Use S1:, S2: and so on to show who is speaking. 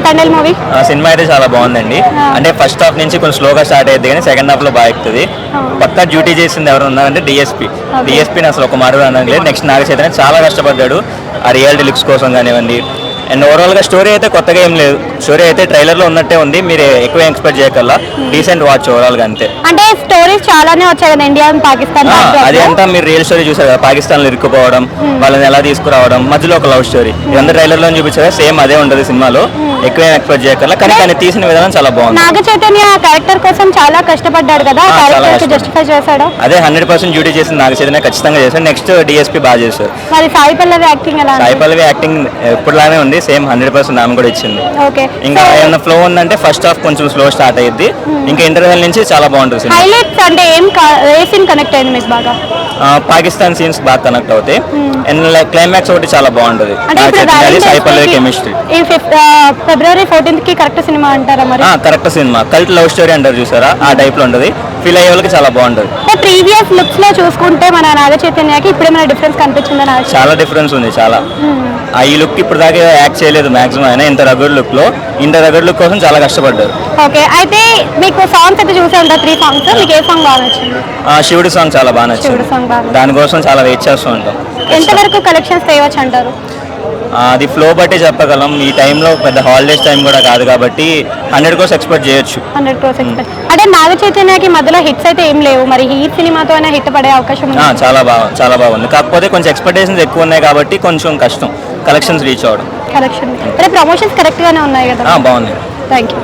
S1: Thandel movie?
S2: Cinema అయితే చాలా బాగుందండి. అంటే ఫస్ట్ హాఫ్ నుంచి కొంచెం స్లోగా స్టార్ట్ అయ్యింది కానీ సెకండ్ హాఫ్ లో బాగా ఎక్కుతుంది. పక్కా డ్యూటీ చేసింది ఎవరు ఉన్నారంటే డిఎస్పీని అసలు ఒక మారు అనలేదు. నెక్స్ట్ నాగ చైతన్య చాలా కష్టపడ్డాడు ఆ రియాలిటీ లుక్స్ కోసం కానివ్వండి. అండ్ ఓవరాల్ గా స్టోరీ అయితే కొత్తగా ఏం లేదు. స్టోరీ అయితే ట్రైలర్ లో ఉన్నట్టే ఉంది. మీరు ఎక్కువ ఎక్స్పెక్ట్ చేయకల్లా డీసెంట్ వాచ్ ఓవరాల్ గా అంతే.
S1: అంటే స్టోరీస్ చాలానే వచ్చాయి కదా ఇండియా పాకిస్తాన్.
S2: అది అంతా మీరు రియల్ స్టోరీ చూసారు కదా, పాకిస్తాన్ లో ఇరుక్కుపోవడం, వాళ్ళని ఎలా తీసుకురావడం, మధ్యలో ఒక లవ్ స్టోరీ, ఇదంతా ట్రైలర్ లో చూపించారు. సేమ్ అదే ఉంటుంది సినిమాలో. ఎక్కువ ఎక్స్పెక్ట్ చేయకల్లా, కానీ కానీ తీసిన విధానం చాలా బాగుంది.
S1: నాగ చైతన్య క్యారెక్టర్ కోసం చాలా కష్టపడ్డాడు కదా, జస్టిఫై చేశాడు.
S2: అదే 100% డ్యూటీ చేసిన నాగ చైతన్య ఖచ్చితంగా చేశాడు. నెక్స్ట్ డిఎస్పీ బాగా చేశారు.
S1: మరి సాయి పల్లవి యాక్టింగ్ ఎలా?
S2: సాయి పల్లవి యాక్టింగ్ ఎప్పుడులానే ఉంది, సేమ్ 100% ఆమె కూడా ఇచ్చింది. ఇంకా ఏమన్నా ఫ్లో ఉందంటే ఫస్ట్ హాఫ్ కొంచెం స్లో స్టార్ట్ అయ్యింది, ఇంకా ఇంటర్వెల్ నుంచి చాలా బాగుంటుంది.
S1: హైలైట్స్ అంటే ఏ సీన్ కనెక్ట్ అయింది మీకు బాగా?
S2: పాకిస్తాన్ సీన్స్ బాగా కనెక్ట్ అవుతాయి. అండ్ క్లైమాక్స్ ఒకటి చాలా బాగుంటుంది. సాయి పల్లవి కెమిస్ట్రీ.
S1: ఫిబ్రవరి 14th కి కరెక్ట్ సినిమా అంటారా? మరి
S2: correct cinema, cult love story అంటారు చూసారా, ఆ టైప్ లో ఉంటుంది. ఫీల్ అయ్యే వాళ్ళకి చాలా బాగుంటుంది.
S1: ప్రీవియస్ లుక్స్ లో చూసుకుంటే మన నాగ చైతన్యకి ఇప్పుడు ఏమైనా డిఫరెన్స్ కనిపించిందా?
S2: చాలా డిఫరెన్స్ ఉంది. చాలా ఈ లుక్ ఇప్పుడు దాకా యాక్ట్ చేయలేదు మాక్సిమం. అయినా ఇంత రగడ్ లుక్ లుక్ కోసం చాలా కష్టపడ్డారు.
S1: ఓకే, అయితే మీకు సాంగ్స్ అయితే చూసే ఉంటారు 3 సాంగ్స్. మీకు ఏ సాంగ్ బాగా నచ్చింది?
S2: శివుడి సాంగ్ చాలా బాగా నచ్చింది. దానికోసం చాలా వెయిట్ చేస్తూ ఉంటాం.
S1: ఎంతవరకు కలెక్షన్స్ తేవచ్చు అంటారు?
S2: అది ఫ్లో బట్టి చెప్పగలం. ఈ టైంలో పెద్ద హాలిడేస్ టైం కూడా కాదు కాబట్టి 100 crores ఎక్స్పెక్ట్ చేయొచ్చు.
S1: 100 crores ఎక్స్పెక్ట్. అంటే నాగ చైతన్యకి మధ్యలో హిట్స్ అయితే ఏం లేవు, మరి ఈ సినిమాతో అయినా హిట్ పడే అవకాశం ఉంది?
S2: చాలా బాగుంది. కాకపోతే కొంచెం ఎక్స్పెక్టేషన్స్ ఎక్కువ ఉన్నాయి కాబట్టి కొంచెం కలెక్షన్స్ రీచ్ అవ్వడం.
S1: ప్రమోషన్స్ కరెక్ట్ గానే ఉన్నాయి కదా?
S2: బాగుంది.
S1: Thank you.